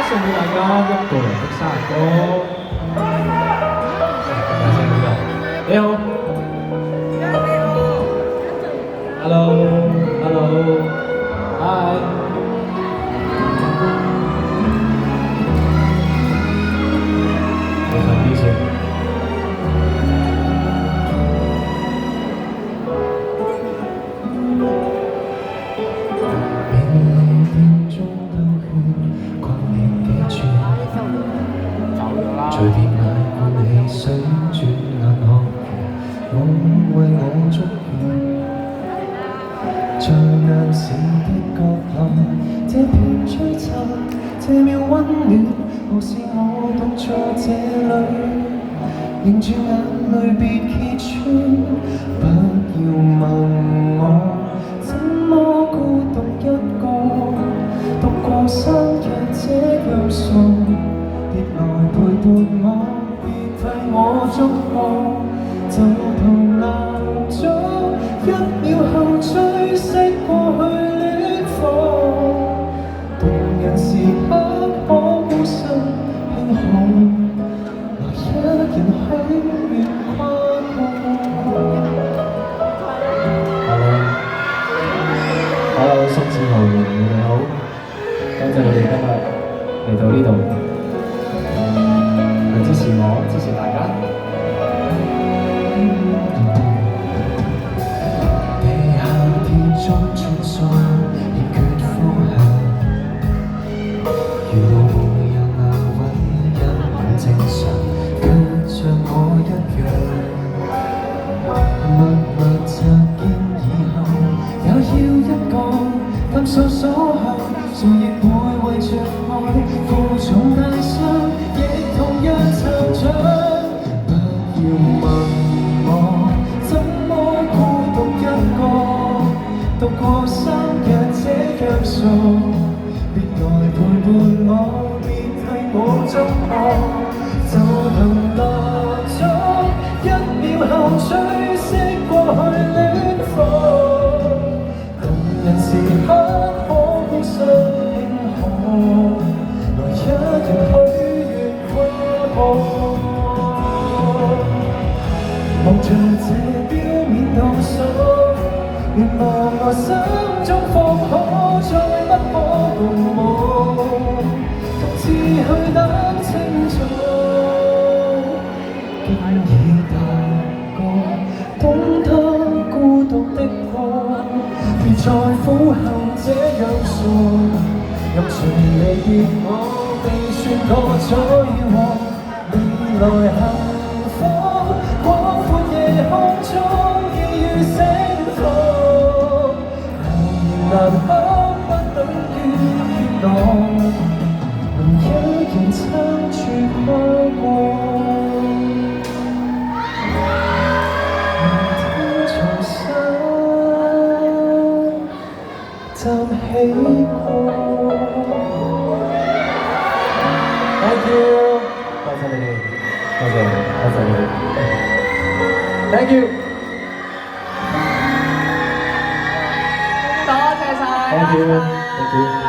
送俾大家一個人的生日歌。大聲啲啊！你好，Hello，Hello，Hi。你快啲先。隨便買罐汽水，轉眼學完，我為我祝願。最暗時的角落，這片璀璨，這秒溫暖，何時我獨坐這裏，凝住眼淚別揭穿，不要問我怎麼孤獨一個，獨過生日這樣傻。別來陪伴我，別替我祝賀，就同鬧鐘1秒後追憶過去戀火，動人時刻可孤身輕可，來一人許願跨過。Hello，宋志豪，你哋好，多謝你哋今日嚟到呢度。支持我，支持大家。被夏天中穿梭，欠缺方向。如路無人難揾人很正常，跟像我一樣。默默擦肩以後，也要一個探索所向，誰亦會為着愛負重大傷。同樣成長，不要問我怎麼孤獨一個，獨過生日這樣傻，別來陪伴我，別替我祝賀，就憑蠟燭1秒後追憶過去戀火，動人時刻可互相慶賀，來一人許。望着這表面倒數，願望我心中放可再不可共舞，獨自去等清早。經已大個，懂得孤獨的過，別在苦後這樣傻，任誰離別我未算過災禍。未來幸福，廣闊夜空中已遇星火，無言難堪不等於跌落，能一人撐住跨過，明天重新站起過。Thank you， 多謝你哋，多謝你哋 ，Thank you， 多謝晒，Thank you，Thank you。